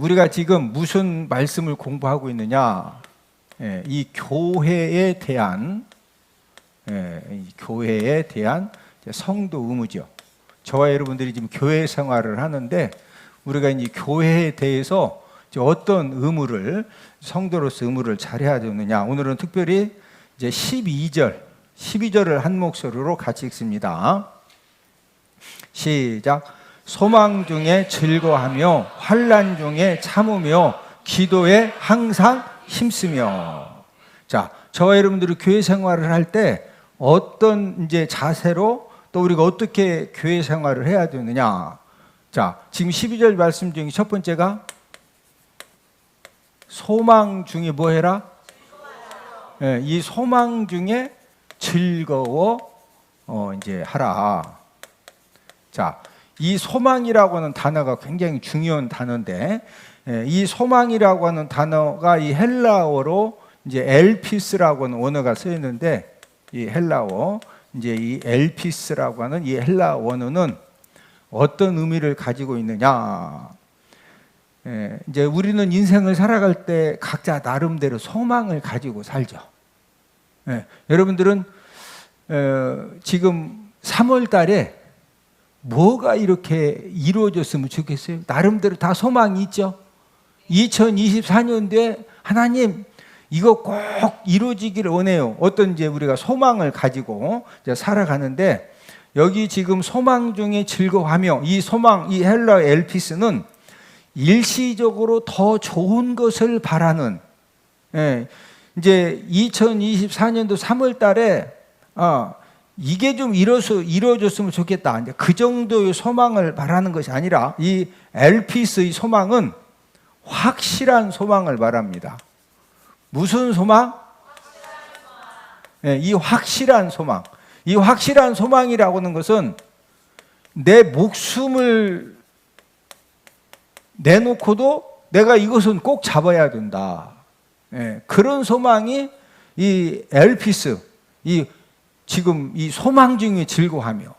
우리가 지금 무슨 말씀을 공부하고 있느냐? 이 교회에 대한 성도 의무죠. 저와 여러분들이 지금 교회 생활을 하는데 우리가 이제 교회에 대해서 어떤 의무를 성도로서 의무를 잘해야 되느냐? 오늘은 특별히 이제 12절을 한 목소리로 같이 읽습니다. 시작. 소망 중에 즐거워하며 환난 중에 참으며 기도에 항상 힘쓰며. 자, 저와 여러분들이 교회 생활을 할 때 어떤 이제 자세로 또 우리가 어떻게 교회 생활을 해야 되느냐? 자, 지금 12절 말씀 중에 첫 번째가 소망 중에 뭐 해라? 이 소망 중에 즐거워 이제 하라. 자, 이 소망이라고 하는 단어가 굉장히 중요한 단어인데, 이 소망이라고 하는 단어가 이 헬라어로 이제 엘피스라고 하는 원어가 쓰여 있는데, 이 헬라어 이제 이 엘피스라고 하는 이 헬라 원어는 어떤 의미를 가지고 있느냐? 이제 우리는 인생을 살아갈 때 각자 나름대로 소망을 가지고 살죠. 여러분들은 지금 3월 달에 뭐가 이렇게 이루어졌으면 좋겠어요? 나름대로 다 소망이 있죠. 2024년도에 하나님 이거 꼭 이루어지기를 원해요. 어떤 이제 우리가 소망을 가지고 이제 살아가는데, 여기 지금 소망 중에 즐거워하며, 이 소망, 이 헬라 엘피스는 일시적으로 더 좋은 것을 바라는, 이제 2024년도 3월 달에 이게 좀 이루어졌으면 좋겠다. 이제 그 정도의 소망을 바라는 것이 아니라 이 엘피스의 소망은 확실한 소망을 말합니다. 무슨 소망? 이 확실한 소망. 이 확실한 소망이라고 하는 것은 내 목숨을 내놓고도 내가 이것은 꼭 잡아야 된다. 그런 소망이 이 엘피스, 지금 이 소망 중에 즐거워하며,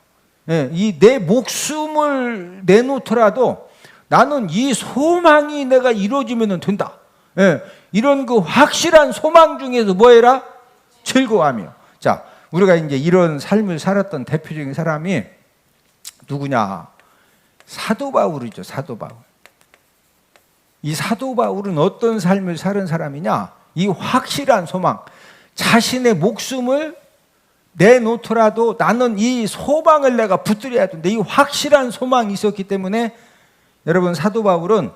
이 내 목숨을 내놓더라도 나는 이 소망이 내가 이루어지면 된다. 이런 그 확실한 소망 중에서 뭐 해라? 즐거워하며. 자, 우리가 이제 이런 삶을 살았던 대표적인 사람이 누구냐? 사도 바울이죠, 사도 바울. 이 사도 바울은 어떤 삶을 사는 사람이냐? 이 확실한 소망. 자신의 목숨을 내놓더라도 나는 이 소망을 내가 붙들어야 된다. 이 확실한 소망이 있었기 때문에 여러분, 사도 바울은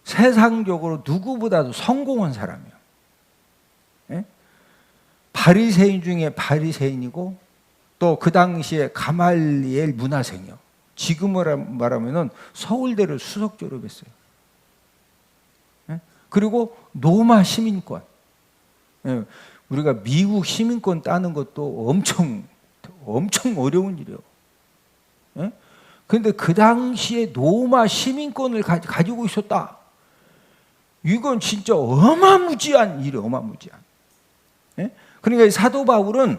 세상적으로 누구보다도 성공한 사람이에요. 바리새인 중에 바리새인이고 또 그 당시에 가말리엘 문화생이요. 지금으로 말하면은 서울대를 수석 졸업했어요. 그리고 로마 시민권. 우리가 미국 시민권 따는 것도 엄청 어려운 일이에요. 그런데 그 당시에 로마 시민권을 가지고 있었다. 이건 진짜 어마무지한 일이에요. 어마무지한. 그러니까 사도 바울은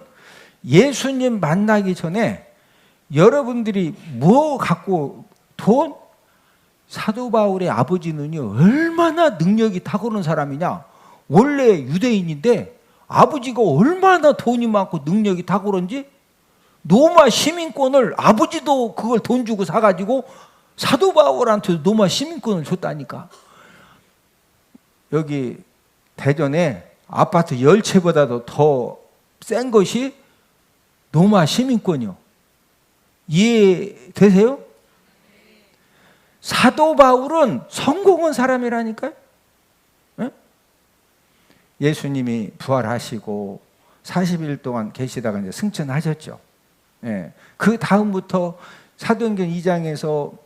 예수님 만나기 전에 여러분들이 뭐 갖고 돈? 사도 바울의 아버지는요, 얼마나 능력이 탁월한 사람이냐. 원래 유대인인데 아버지가 얼마나 돈이 많고 능력이 탁월한지 로마 시민권을, 아버지도 그걸 돈 주고 사가지고 사도 바울한테 로마 시민권을 줬다니까. 여기 대전에 아파트 10채보다도 더 센 것이 로마 시민권이요. 이해되세요? 사도 바울은 성공한 사람이라니까요. 예수님이 부활하시고 40일 동안 계시다가 이제 승천하셨죠. 그 다음부터 사도행전 2장에서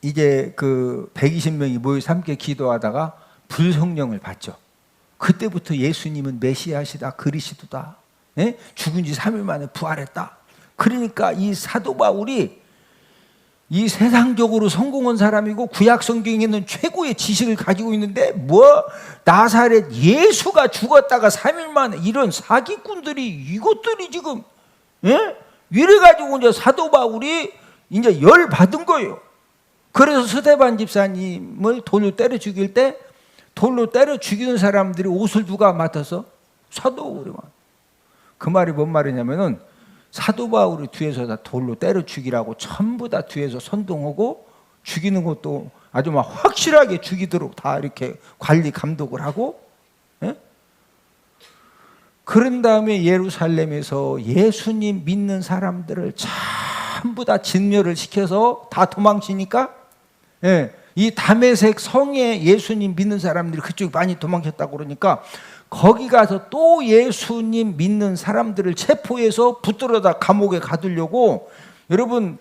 이제 그 120명이 모여서 함께 기도하다가 불성령을 받죠. 그때부터 예수님은 메시아시다, 그리스도다, 죽은 지 3일 만에 부활했다. 그러니까 이 사도 바울이 이 세상적으로 성공한 사람이고 구약 성경에는 최고의 지식을 가지고 있는데 나사렛 예수가 죽었다가 3일 만에 이런 사기꾼들이 이것들이 지금 이래가지고 이제 사도 바울이 이제 열 받은 거예요. 그래서 스데반 집사님을 돌로 때려 죽일 때 돌로 때려 죽이는 사람들이 옷을 누가 맡아서? 사도 바울이 맡아. 그 말이 뭔 말이냐면은 사도 바울이 뒤에서 다 돌로 때려 죽이라고 전부 다 뒤에서 선동하고 죽이는 것도 아주 막 확실하게 죽이도록 다 이렇게 관리 감독을 하고, 예? 그런 다음에 예루살렘에서 예수님 믿는 사람들을 전부 다 진멸을 시켜서 다 도망치니까, 예, 이 다메섹 성에 예수님 믿는 사람들이 그쪽에 많이 도망쳤다고 그러니까 거기 가서 또 예수님 믿는 사람들을 체포해서 붙들어다 감옥에 가두려고. 여러분,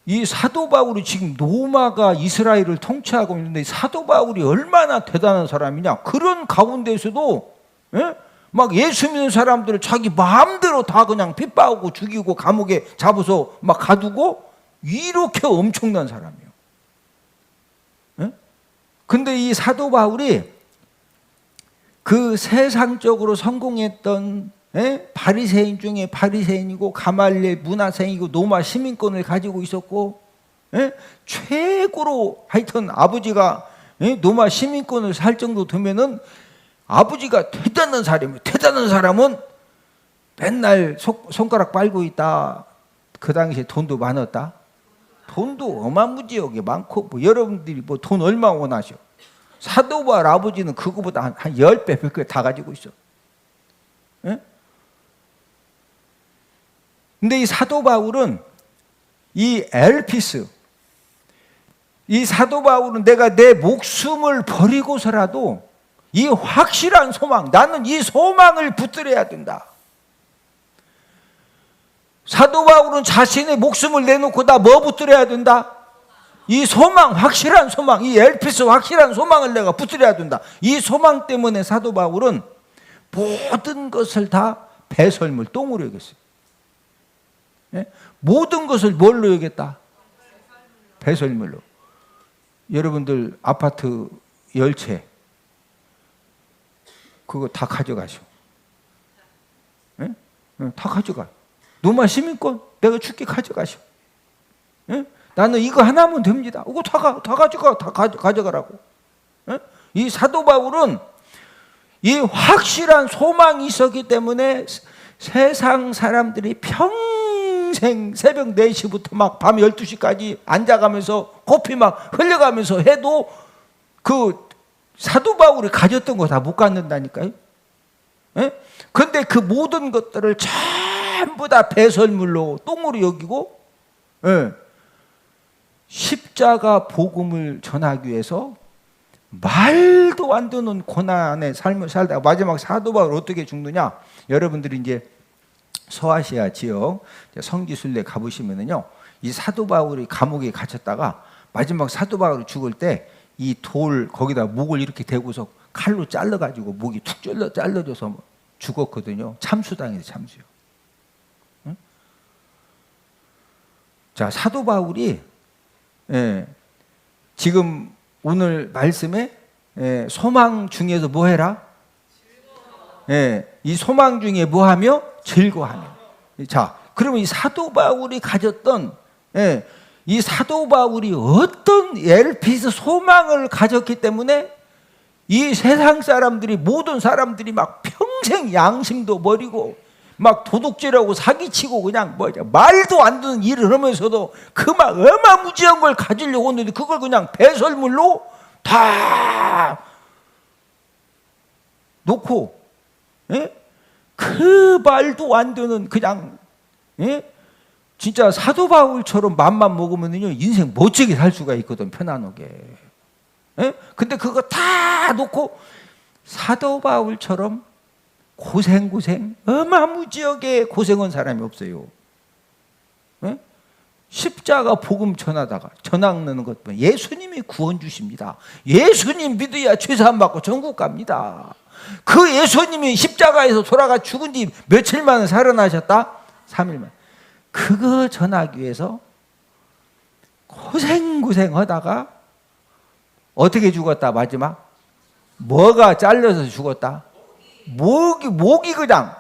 이 사도 바울이 지금 로마가 이스라엘을 통치하고 있는데 사도 바울이 얼마나 대단한 사람이냐. 그런 가운데서도, 예? 막 예수 믿는 사람들을 자기 마음대로 다 그냥 핍박하고 죽이고 감옥에 잡아서 막 가두고 이렇게 엄청난 사람이에요. 예? 근데 이 사도 바울이 그 세상적으로 성공했던, 예? 바리새인 중에 바리새인이고 가말리엘 문하생이고 로마 시민권을 가지고 있었고, 예? 최고로 하여튼 아버지가, 예? 로마 시민권을 살 정도 되면은 아버지가 대단한 사람이에요. 대단한 사람은 맨날 손가락 빨고 있다. 그 당시에 돈도 많았다. 돈도 어마무지하게 많고, 뭐 여러분들이 뭐 돈 얼마 원하셔? 사도 바울 아버지는 그거보다 한 10배, 100배 다 가지고 있어. 예? 근데 이 사도 바울은 이 엘피스, 이 사도 바울은 내가 내 목숨을 버리고서라도 이 확실한 소망, 나는 이 소망을 붙들어야 된다. 사도 바울은 자신의 목숨을 내놓고 나 뭐 붙들어야 된다? 이 소망, 확실한 소망, 이 엘피스 확실한 소망을 내가 붙들어야 된다. 이 소망 때문에 사도 바울은 모든 것을 다 배설물, 똥으로 여겼어요. 예? 모든 것을 뭘로 여겼다? 배설물로. 여러분들 아파트 열채 그거 다 가져가셔. 예? 다 가져가. 로마 시민권 내가 줄게, 가져가셔. 예? 나는 이거 하나면 됩니다. 이거 다 가져가, 다 가져가라고. 예? 이 사도 바울은 이 확실한 소망이 있었기 때문에 세상 사람들이 평생 새벽 4시부터 막 밤 12시까지 앉아가면서 코피 막 흘려가면서 해도 그 사도 바울이 가졌던 거 다 못 갖는다니까요. 예? 근데 그 모든 것들을 전부 다 배설물로, 똥으로 여기고, 예, 십자가 복음을 전하기 위해서 말도 안 되는 고난의 삶을 살다가 마지막 사도 바울 어떻게 죽느냐? 여러분들이 이제 서아시아 지역 성지순례 가보시면은요, 이 사도 바울이 감옥에 갇혔다가 마지막 사도 바울이 죽을 때 이 돌 거기다 목을 이렇게 대고서 칼로 잘라가지고 목이 툭 잘라져서 죽었거든요. 참수당해서 참수요. 응? 자, 사도 바울이, 예, 지금 오늘 말씀에, 예, 소망 중에서 뭐 해라? 예, 이 소망 중에 뭐 하며? 즐거워하며. 자, 그러면 이 사도 바울이 가졌던, 예, 이 사도 바울이 어떤 엘피스 소망을 가졌기 때문에 이 세상 사람들이, 모든 사람들이 막 평생 양심도 버리고 막 도둑질하고 사기치고 그냥 뭐냐 말도 안 되는 일을 하면서도 그 막 어마무지한 걸 가지려고 했는데 그걸 그냥 배설물로 다 놓고, 예? 그 말도 안 되는 그냥, 예? 진짜 사도 바울처럼 맘만 먹으면요 인생 멋지게 살 수가 있거든, 편안하게. 예? 근데 그거 다 놓고 사도 바울처럼 고생 어마무지하게 고생한 사람이 없어요. 예? 십자가 복음 전하다가 전하는 것 보면 예수님이 구원 주십니다. 예수님 믿어야 죄사함 받고 천국 갑니다. 그 예수님이 십자가에서 돌아가 죽은 지 며칠 만에 살아나셨다? 3일만. 그거 전하기 위해서 고생하다가 어떻게 죽었다? 마지막 뭐가 잘려서 죽었다? 목이 그냥.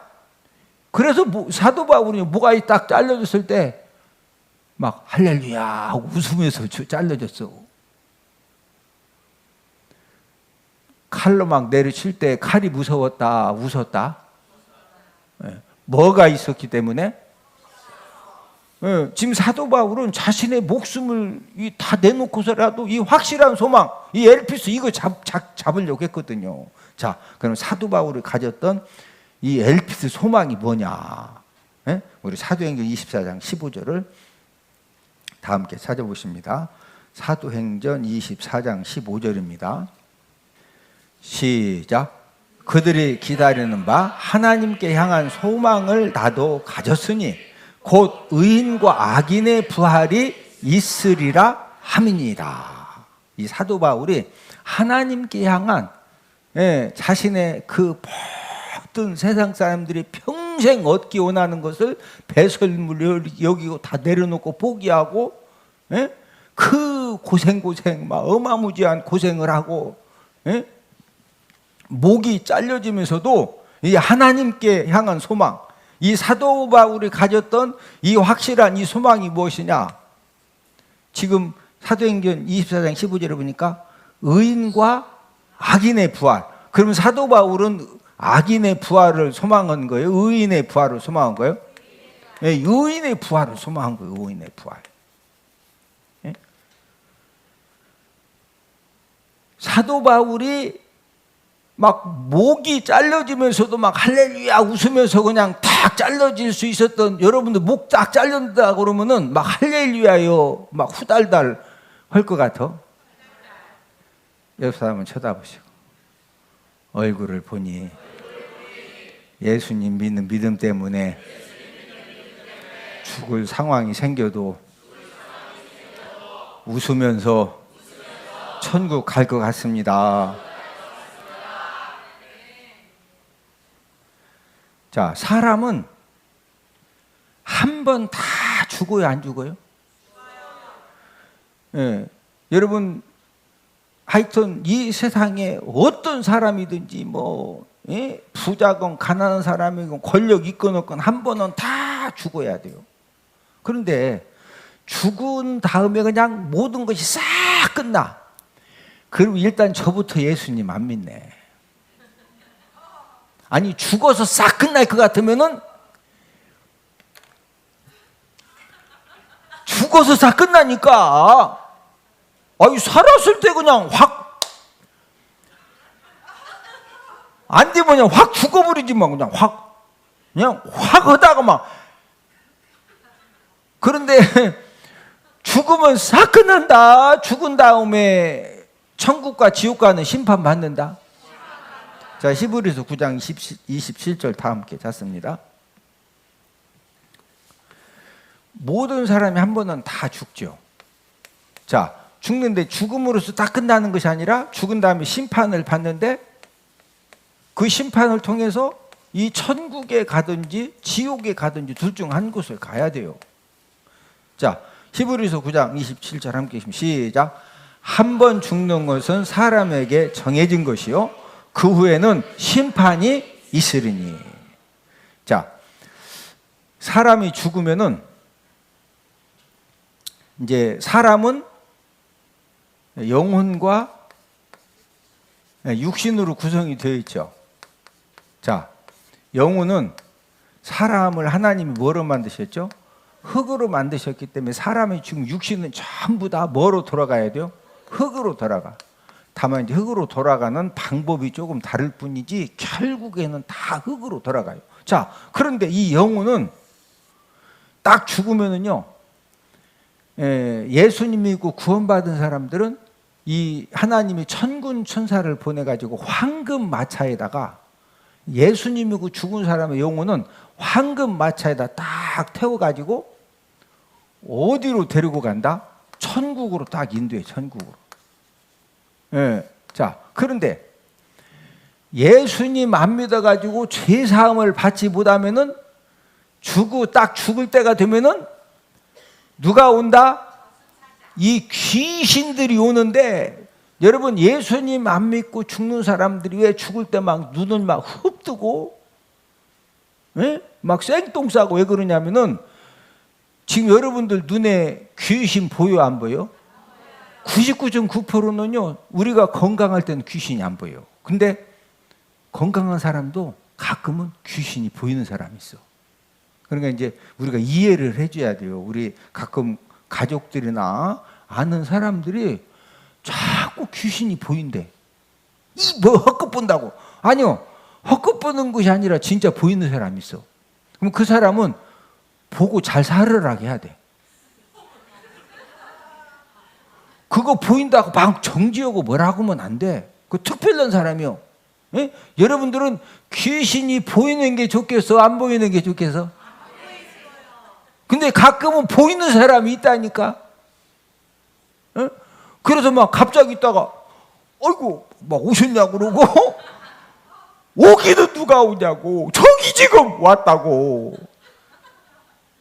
그래서 사도 바울이 목이 딱 잘려졌을 때 막 할렐루야 하고 웃으면서 잘라졌어. 칼로 막 내리칠 때 칼이 무서웠다, 웃었다? 뭐가 있었기 때문에? 지금 사도 바울은 자신의 목숨을 다 내놓고서라도 이 확실한 소망, 이 엘피스 이거 잡으려고 했거든요. 자, 그럼 사도 바울이 가졌던 이 엘피스 소망이 뭐냐? 우리 사도행전 24장 15절을 다 함께 찾아보십니다. 사도행전 24장 15절입니다. 시작. 그들이 기다리는 바 하나님께 향한 소망을 나도 가졌으니 곧 의인과 악인의 부활이 있으리라 함이니이다. 이 사도 바울이 하나님께 향한 자신의 그 모든 세상 사람들이 평생 얻기 원하는 것을 배설물로 여기고 다 내려놓고 포기하고 그 고생 막 어마무지한 고생을 하고 목이 잘려지면서도 이 하나님께 향한 소망, 이 사도 바울이 가졌던 이 확실한 이 소망이 무엇이냐? 지금 사도행전 24장 15절에 보니까 의인과 악인의 부활. 그러면 사도 바울은 악인의 부활을 소망한 거예요? 의인의 부활을 소망한 거예요? 네, 의인의 부활을 소망한 거예요. 의인의 부활. 네? 사도 바울이 막 목이 잘려지면서도 막 할렐루야 웃으면서 그냥 딱 잘라질 수 있었던, 여러분들 목 딱 잘린다 그러면은 막 할렐루야요 막 후달달 할 것 같아? 옆 사람은 쳐다보시고 얼굴을 보니 예수님 믿는 믿음 때문에 죽을 상황이 생겨도 웃으면서 천국 갈 것 같습니다. 자, 사람은 한 번 다 죽어요, 안 죽어요? 여러분, 하여튼 이 세상에 어떤 사람이든지 부자건 가난한 사람이건 권력 있건 없건 한 번은 다 죽어야 돼요. 그런데 죽은 다음에 그냥 모든 것이 싹 끝나. 그럼 일단 저부터 예수님 안 믿네. 아니, 죽어서 싹 끝날 것 같으면은 죽어서 싹 끝나니까. 아니, 살았을 때 그냥 확 안 되면 그냥 확 죽어버리지 마. 그냥 확 하다가 막. 그런데 죽으면 싹 끝난다. 죽은 다음에 천국과 지옥 가는 심판 받는다. 자, 히브리서 9장 27절 다 함께 찾습니다. 모든 사람이 한 번은 다 죽죠. 자, 죽는데 죽음으로써 다 끝나는 것이 아니라 죽은 다음에 심판을 받는데 그 심판을 통해서 이 천국에 가든지 지옥에 가든지 둘 중 한 곳을 가야 돼요. 자, 히브리서 9장 27절 함께 시작. 한 번 죽는 것은 사람에게 정해진 것이요 그 후에는 심판이 있으리니. 자, 사람이 죽으면은 이제 사람은 영혼과 육신으로 구성이 되어 있죠. 자, 영혼은 사람을 하나님이 뭐로 만드셨죠? 흙으로 만드셨기 때문에 사람이 지금 육신은 전부 다 뭐로 돌아가야 돼요? 흙으로 돌아가. 다만 이제 흙으로 돌아가는 방법이 조금 다를 뿐이지 결국에는 다 흙으로 돌아가요. 자, 그런데 이 영혼은 딱 죽으면은요, 예수님 믿고 구원받은 사람들은 이 하나님이 천군 천사를 보내가지고 황금 마차에다가 예수님 믿고 죽은 사람의 영혼은 황금 마차에다 딱 태워가지고 어디로 데리고 간다? 천국으로 딱 인도해, 천국으로. 자, 그런데 예수님 안 믿어가지고 죄사함을 받지 못하면은 딱 죽을 때가 되면은 누가 온다? 이 귀신들이 오는데, 여러분 예수님 안 믿고 죽는 사람들이 왜 죽을 때 막 눈을 막 흡뜨고 막 쌩똥 싸고 왜 그러냐면은 지금 여러분들 눈에 귀신 보여 안 보여? 99.9%는요 우리가 건강할 때는 귀신이 안 보여요. 근데 건강한 사람도 가끔은 귀신이 보이는 사람이 있어. 그러니까 이제 우리가 이해를 해줘야 돼요. 우리 가끔 가족들이나 아는 사람들이 자꾸 귀신이 보인대. 이 뭐 헛것 본다고. 아니요, 헛것 보는 것이 아니라 진짜 보이는 사람이 있어. 그럼 그 사람은 보고 잘 살으라고 해야 돼. 그거 보인다고 막 정지하고 뭐라고 하면 안 돼. 그 특별한 사람이요. 예? 여러분들은 귀신이 보이는 게 좋겠어? 안 보이는 게 좋겠어? 근데 가끔은 보이는 사람이 있다니까. 예? 그래서 막 갑자기 있다가 어이구 막 오셨냐고 그러고 오기는 누가 오냐고 저기 지금 왔다고.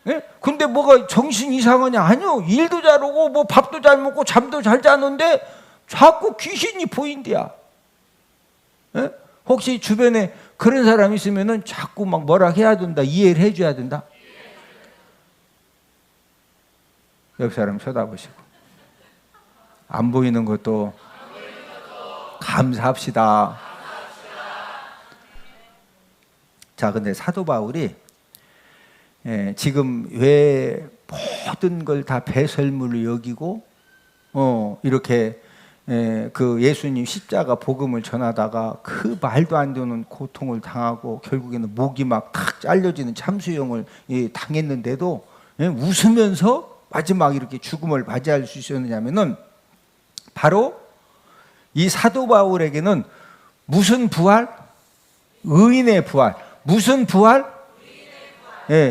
예? 근데 뭐가 정신 이상하냐? 아니요, 일도 잘하고 뭐 밥도 잘 먹고 잠도 잘 자는데 자꾸 귀신이 보인대야. 예? 혹시 주변에 그런 사람 있으면은 자꾸 막 뭐라 해야 된다, 이해를 해줘야 된다. 옆 사람 쳐다보시고 안 보이는 것도 감사합시다. 자, 근데 사도 바울이 지금 왜 모든 걸 다 배설물로 여기고 이렇게 그 예수님 십자가 복음을 전하다가 그 말도 안 되는 고통을 당하고 결국에는 목이 막 탁 잘려지는 참수형을 당했는데도 웃으면서 마지막 이렇게 죽음을 맞이할 수 있었느냐면은 바로 이 사도 바울에게는 무슨 부활? 의인의 부활. 무슨 부활?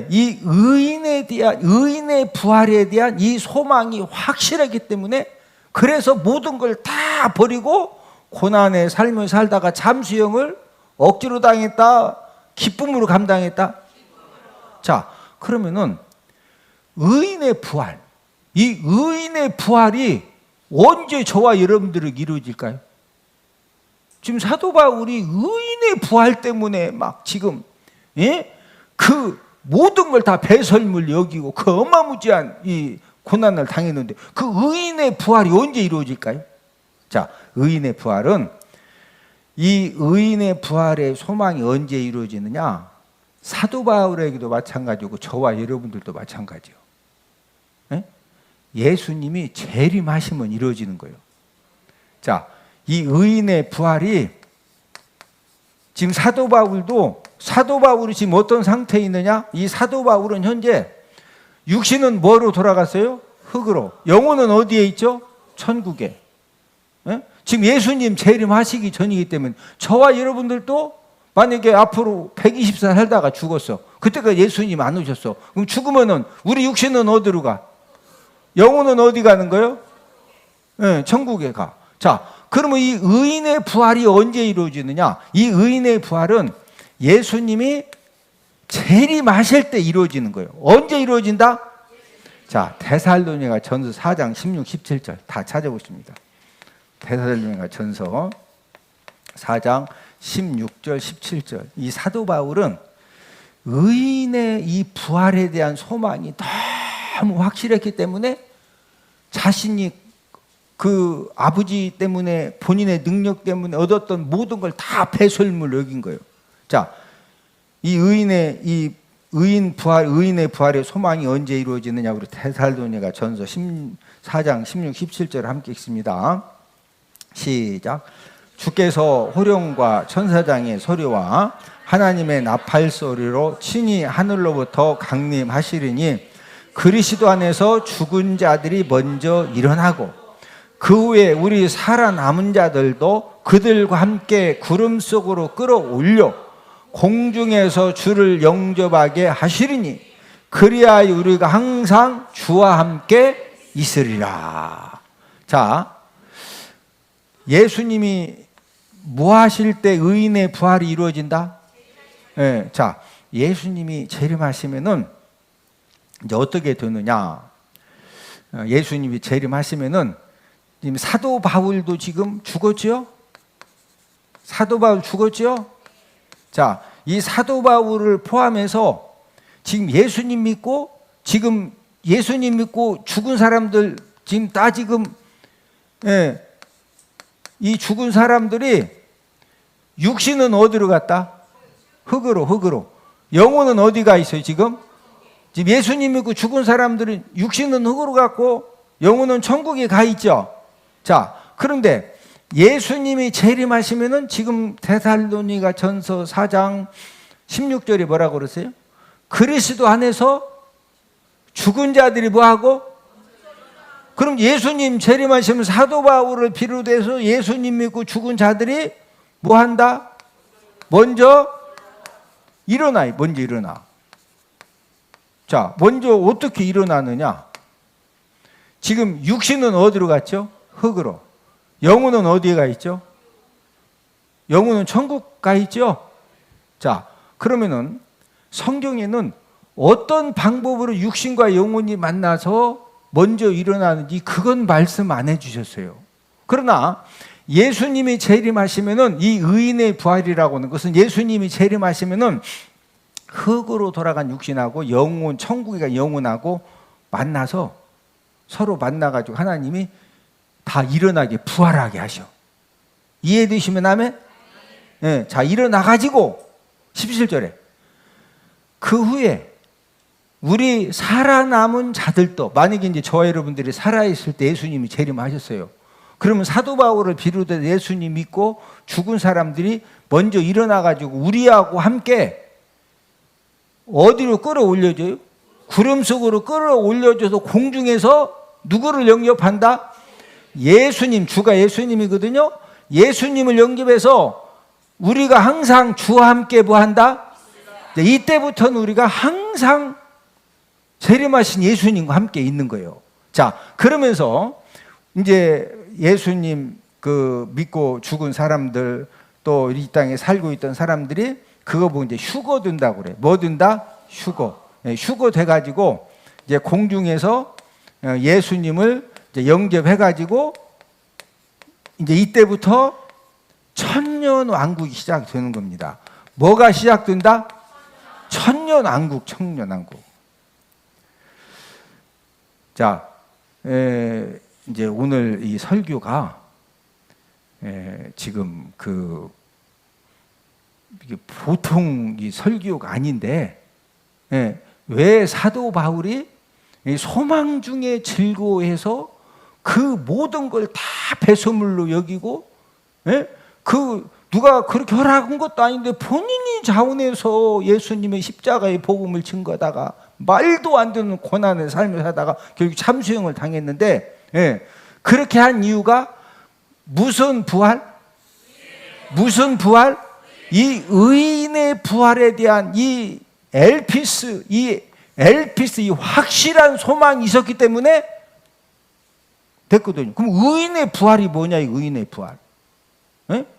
이 의인의 부활에 대한 이 소망이 확실하기 때문에 그래서 모든 걸 다 버리고 고난의 삶을 살다가 잠수형을 억지로 당했다, 기쁨으로 감당했다. 자, 그러면은 의인의 부활, 이 의인의 부활이 언제 저와 여러분들에게 이루어질까요? 지금 사도 바울이 의인의 부활 때문에 막 지금 그 모든 걸 다 배설물 여기고 그 어마무지한 이 고난을 당했는데 그 의인의 부활이 언제 이루어질까요? 자, 의인의 부활은 이 의인의 부활의 소망이 언제 이루어지느냐? 사도 바울에게도 마찬가지고 저와 여러분들도 마찬가지요. 예수님이 재림하시면 이루어지는 거예요. 자, 이 의인의 부활이 지금 사도 바울이 지금 어떤 상태에 있느냐? 이 사도 바울은 현재 육신은 뭐로 돌아갔어요? 흙으로. 영혼은 어디에 있죠? 천국에. 지금 예수님 재림하시기 전이기 때문에 저와 여러분들도 만약에 앞으로 120살 살다가 죽었어. 그때가 예수님 안 오셨어. 그럼 죽으면은 우리 육신은 어디로 가? 영혼은 어디 가는 거예요? 천국에 가. 자, 그러면 이 의인의 부활이 언제 이루어지느냐? 이 의인의 부활은 예수님이 재림하실 때 이루어지는 거예요. 언제 이루어진다? 자, 데살로니가 전서 4장 16, 17절 다 찾아보십니다. 데살로니가 전서 4장 16절, 17절. 이 사도 바울은 의인의 이 부활에 대한 소망이 너무 확실했기 때문에 자신이 그 아버지 때문에 본인의 능력 때문에 얻었던 모든 걸 다 배설물로 여긴 거예요. 자, 이 의인의 부활의 소망이 언제 이루어지느냐? 우리 데살로니가 전서 4장 16, 17절을 함께 읽습니다. 시작. 주께서 호령과 천사장의 소리와 하나님의 나팔 소리로 친히 하늘로부터 강림하시리니 그리스도 안에서 죽은 자들이 먼저 일어나고 그 후에 우리 살아남은 자들도 그들과 함께 구름 속으로 끌어올려 공중에서 주를 영접하게 하시리니 그리하여 우리가 항상 주와 함께 있으리라. 자, 예수님이 뭐 하실 때 의인의 부활이 이루어진다? 자, 예수님이 재림하시면은 이제 어떻게 되느냐? 예수님이 재림하시면은 지금 사도 바울도 지금 죽었죠? 사도 바울 죽었죠? 자, 이 사도 바울을 포함해서 지금 예수님 믿고 지금 예수님 믿고 죽은 사람들 지금 이 죽은 사람들이 육신은 어디로 갔다? 흙으로. 영혼은 어디가 있어요, 지금? 지금 예수님 믿고 죽은 사람들은 육신은 흙으로 갔고 영혼은 천국에 가 있죠. 자, 그런데 예수님이 재림하시면은 지금 데살로니가 전서 4장 16절에 뭐라고 그러세요? 그리스도 안에서 죽은 자들이 뭐하고? 그럼 예수님 재림하시면 사도 바울을 비롯해서 예수님 믿고 죽은 자들이 뭐한다? 먼저 일어나. 자, 먼저 어떻게 일어나느냐? 지금 육신은 어디로 갔죠? 흙으로. 영혼은 어디에 가 있죠? 영혼은 천국 가 있죠? 자, 그러면은 성경에는 어떤 방법으로 육신과 영혼이 만나서 먼저 일어나는지 그건 말씀 안 해주셨어요. 그러나 예수님이 재림하시면은 이 의인의 부활이라고 하는 것은 예수님이 재림하시면은 흙으로 돌아간 육신하고 영혼, 천국의 영혼하고 만나서 서로 만나가지고 하나님이 다 일어나게 부활하게 하셔. 이해되시면 아멘? 네, 자, 일어나가지고 17절에 그 후에 우리 살아남은 자들도, 만약에 이제 저와 여러분들이 살아있을 때 예수님이 재림하셨어요. 그러면 사도 바울을 비롯해서 예수님 믿고 죽은 사람들이 먼저 일어나가지고 우리하고 함께 어디로 끌어올려줘요? 구름 속으로 끌어올려줘서 공중에서 누구를 영접한다? 예수님, 주가 예수님이거든요. 예수님을 영접해서 우리가 항상 주와 함께 뭐한다? 이때부터는 우리가 항상 재림하신 예수님과 함께 있는 거예요. 자, 그러면서 이제 예수님 그 믿고 죽은 사람들, 또 이 땅에 살고 있던 사람들이 그거 보고 이제 휴거 든다고 그래. 뭐 든다? 휴거. 휴거 돼가지고 이제 공중에서 예수님을 이제 영접해가지고 이제 이때부터 천년 왕국이 시작되는 겁니다. 뭐가 시작된다? 천년 왕국. 자, 이제 오늘 이 설교가 지금 이게 보통 이 설교가 아닌데, 왜 사도 바울이 소망 중에 즐거워해서 그 모든 걸 다 배설물로 여기고, 그 누가 그렇게 허락한 것도 아닌데 본인이 자원해서 예수님의 십자가의 복음을 증거하다가 말도 안 되는 고난의 삶을 하다가 결국 참수형을 당했는데, 그렇게 한 이유가 무슨 부활? 이 의인의 부활에 대한 이 엘피스, 이 확실한 소망이 있었기 때문에 됐거든요. 그럼 의인의 부활이 뭐냐? 이 의인의 부활.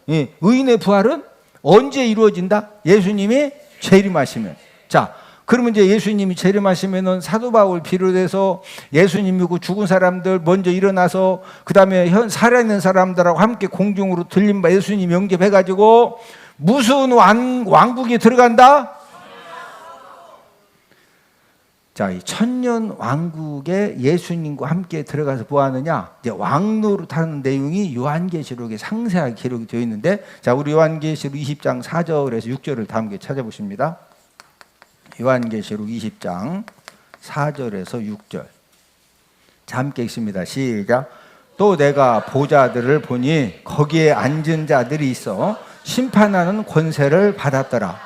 의인의 부활은 언제 이루어진다? 예수님이 재림하시면. 자, 그러면 이제 예수님이 재림하시면은 사도 바울 비롯해서 예수님 믿고 죽은 사람들 먼저 일어나서 그 다음에 살아있는 사람들하고 함께 공중으로 들린 바 예수님 영접해가지고 무슨 왕국에 들어간다? 자, 이 천년 왕국에 예수님과 함께 들어가서 뭐 하느냐? 이제 왕노릇하는 내용이 요한계시록에 상세하게 기록이 되어 있는데, 자, 우리 요한계시록 20장 4절에서 6절을 다 함께 찾아보십니다. 요한계시록 20장 4절에서 6절. 자, 함께 읽습니다. 시작. 또 내가 보좌들을 보니 거기에 앉은 자들이 있어 심판하는 권세를 받았더라.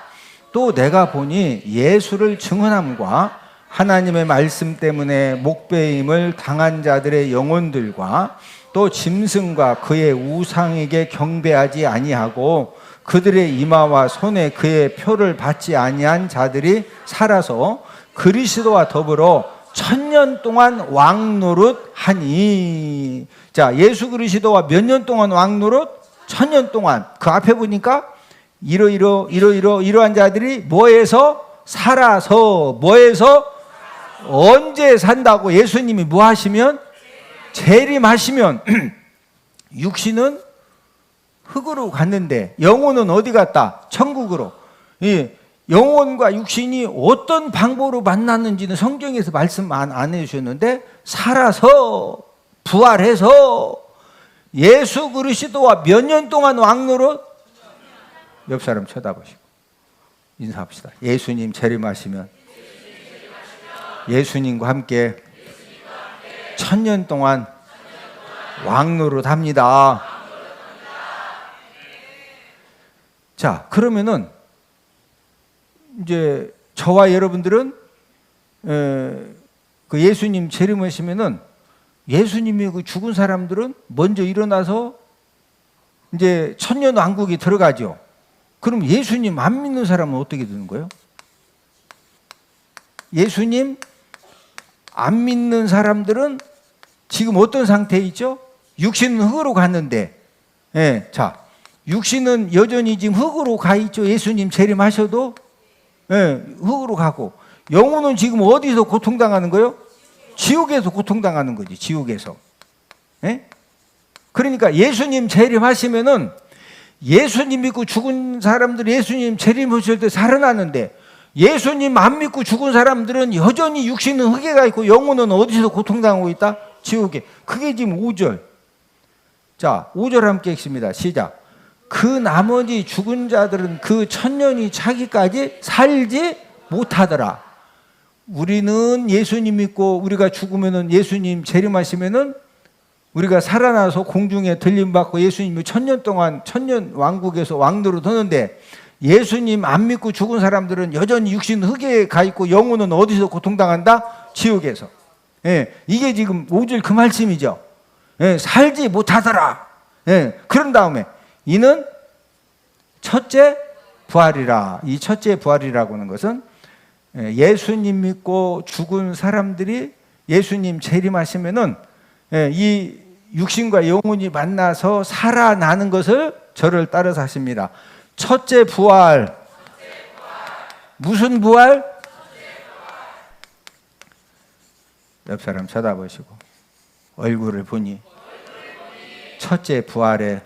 또 내가 보니 예수를 증언함과 하나님의 말씀 때문에 목배임을 당한 자들의 영혼들과 또 짐승과 그의 우상에게 경배하지 아니하고 그들의 이마와 손에 그의 표를 받지 아니한 자들이 살아서 그리스도와 더불어 천년 동안 왕노릇 하니. 자, 예수 그리스도와 몇 년 동안 왕노릇? 천년 동안. 그 앞에 보니까 이러한 자들이 뭐해서? 살아서. 뭐해서? 언제 산다고? 예수님이 뭐 하시면? 재림하시면. 육신은 흙으로 갔는데 영혼은 어디 갔다? 천국으로. 영혼과 육신이 어떤 방법으로 만났는지는 성경에서 말씀 안 해주셨는데 살아서 부활해서 예수 그리스도와 몇 년 동안 왕노릇? 옆 사람 쳐다보시고 인사합시다. 예수님 재림하시면 예수님과 함께 1000년 동안 왕노릇 합니다. 자, 그러면은 이제 저와 여러분들은 그 예수님 재림하시면은 예수님이 그 죽은 사람들은 먼저 일어나서 이제 천년 왕국이 들어가죠. 그럼 예수님 안 믿는 사람은 어떻게 되는 거예요? 예수님 안 믿는 사람들은 지금 어떤 상태에 있죠? 육신은 흙으로 갔는데, 예, 자, 육신은 여전히 지금 흙으로 가 있죠. 예수님 재림하셔도, 예, 흙으로 가고, 영혼은 지금 어디서 고통당하는 거예요? 지옥에서 고통당하는 거지, 지옥에서. 예? 그러니까 예수님 재림하시면은 예수님 믿고 죽은 사람들이 예수님 재림하실 때 살아나는데 예수님 안 믿고 죽은 사람들은 여전히 육신은 흙에 가 있고 영혼은 어디서 고통당하고 있다? 지옥에. 그게 지금 5절. 자, 5절 함께 읽습니다. 시작. 그 나머지 죽은 자들은 그 1000년이 차기까지 살지 못하더라. 우리는 예수님 믿고 우리가 죽으면은 예수님 재림하시면은 우리가 살아나서 공중에 들림받고 예수님이 1000년 동안 1000년 왕국에서 왕노릇 하는데 예수님 안 믿고 죽은 사람들은 여전히 육신 흙에 가 있고 영혼은 어디서 고통당한다? 지옥에서. 예, 이게 지금 5절 그 말씀이죠. 예, 살지 못하더라. 예, 그런 다음에 이는 첫째 부활이라. 이 첫째 부활이라고 하는 것은 예수님 믿고 죽은 사람들이 예수님 재림하시면은 이 육신과 영혼이 만나서 살아나는 것을 저를 따라서 하십니다. 첫째 부활. 무슨 부활? 옆 사람 쳐다보시고 얼굴을 보니 첫째 부활에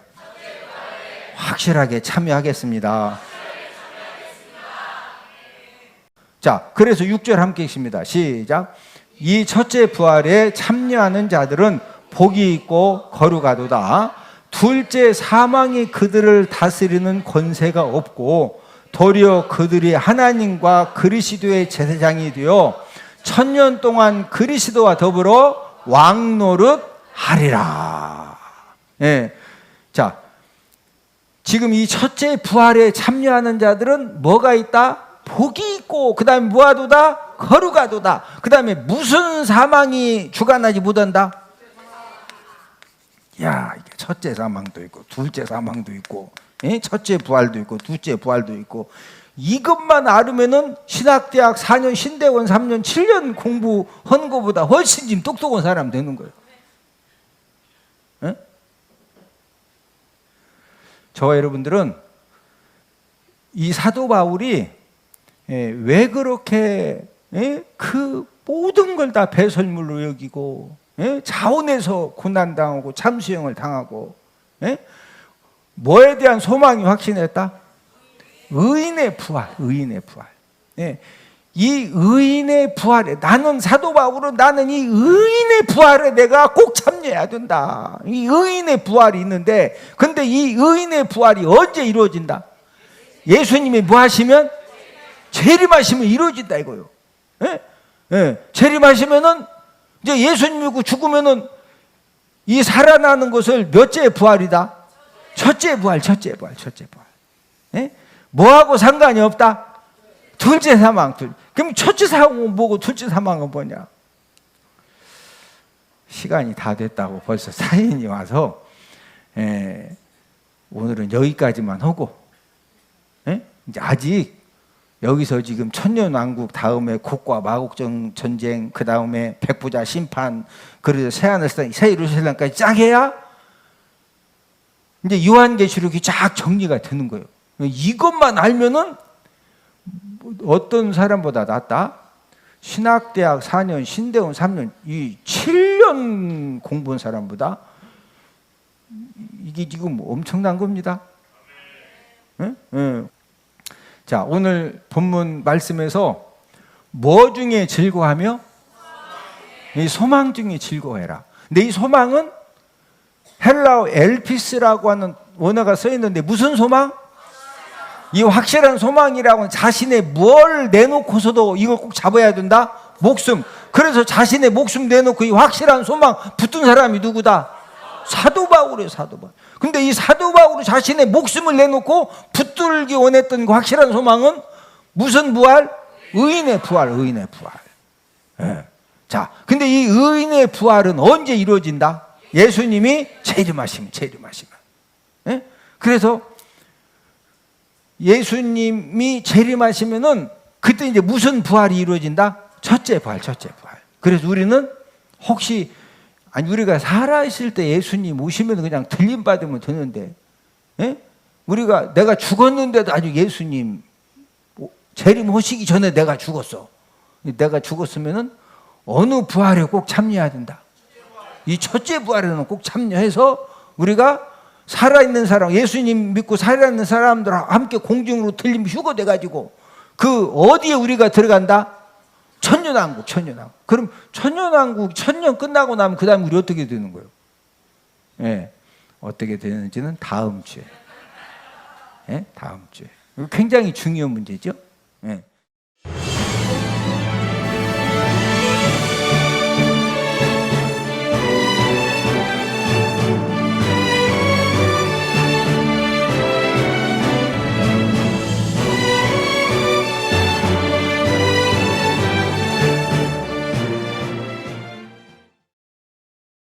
확실하게 참여하겠습니다. 자, 그래서 6절 함께 읽습니다. 시작. 이 첫째 부활에 참여하는 자들은 복이 있고 거룩하도다. 둘째 사망이 그들을 다스리는 권세가 없고 도리어 그들이 하나님과 그리스도의 제사장이 되어 1000년 동안 그리스도와 더불어 왕노릇 하리라. 예. 자, 지금 이 첫째 부활에 참여하는 자들은 뭐가 있다? 복이 있고, 그 다음에 뭐하도다? 거룩하도다. 그 다음에 무슨 사망이 주관하지 못한다? 야, 이게 첫째 사망도 있고, 둘째 사망도 있고, 예? 첫째 부활도 있고, 둘째 부활도 있고, 이것만 알으면은 신학대학 4년, 신대원 3년, 7년 공부한 것보다 훨씬 지금 똑똑한 사람 되는 거예요. 예? 저와 여러분들은 이 사도 바울이 왜 그렇게 그 모든 걸 다 배설물로 여기고 자원에서 고난당하고 참수형을 당하고 뭐에 대한 소망이 확신했다? 의인의 부활, 의인의 부활. 이 의인의 부활에 나는 사도 바울은 나는 이 의인의 부활에 내가 꼭 참여해야 된다. 이 의인의 부활이 있는데 근데 이 의인의 부활이 언제 이루어진다? 예수님이 뭐 하시면? 재림하시면 이루어진다 이거요. 재림하시면은 이제 예수님 믿고 죽으면은 이 살아나는 것을 몇째 부활이다? 첫째 부활, 첫째 부활, 첫째 부활. 뭐하고 상관이 없다? 둘째 사망. 그럼 첫째 사망은 뭐고 둘째 사망은 뭐냐? 시간이 다 됐다고 벌써 사인이 와서 오늘은 여기까지만 하고 이제 아직 여기서 지금 천년왕국 다음에 곡과 마곡 전쟁 그 다음에 백부자 심판 그리고 새하늘산 새 예루살렘까지 쫙 해야 이제 요한계시록이 쫙 정리가 되는 거예요. 이것만 알면은 어떤 사람보다 낫다? 신학대학 4년, 신대원 3년, 이 7년 공부한 사람보다 이게 지금 엄청난 겁니다. 자, 오늘 본문 말씀에서 뭐 중에 즐거워하며? 이 소망 중에 즐거워해라. 근데 이 소망은 헬라어 엘피스라고 하는 원어가 써 있는데 무슨 소망? 이 확실한 소망이라고는 자신의 뭘 내놓고서도 이걸 꼭 잡아야 된다? 목숨. 그래서 자신의 목숨 내놓고 이 확실한 소망 붙든 사람이 누구다? 사도 바울이에요, 사도 바울. 근데 이 사도 바울이 자신의 목숨을 내놓고 붙들기 원했던 그 확실한 소망은 무슨 부활? 의인의 부활, 의인의 부활. 예. 자, 근데 이 의인의 부활은 언제 이루어진다? 예수님이 재림하시면. 예? 그래서 예수님이 재림하시면은 그때 이제 무슨 부활이 이루어진다? 첫째 부활. 그래서 우리는 혹시 우리가 살아있을 때 예수님 오시면 그냥 들림 받으면 되는데, 예? 우리가 내가 죽었는데도 아주 예수님 재림 오시기 전에 내가 죽었어. 내가 죽었으면은 어느 부활에 꼭 참여해야 된다. 이 첫째 부활에는 꼭 참여해서 우리가 살아있는 사람, 예수님 믿고 살아있는 사람들과 함께 공중으로 들림 휴거돼가지고 그 어디에 우리가 들어간다? 천년왕국. 그럼 천년왕국, 천년 끝나고 나면 그 다음 우리 어떻게 되는 거예요? 예, 어떻게 되는지는 다음 주에. 예, 다음 주에. 굉장히 중요한 문제죠. 예.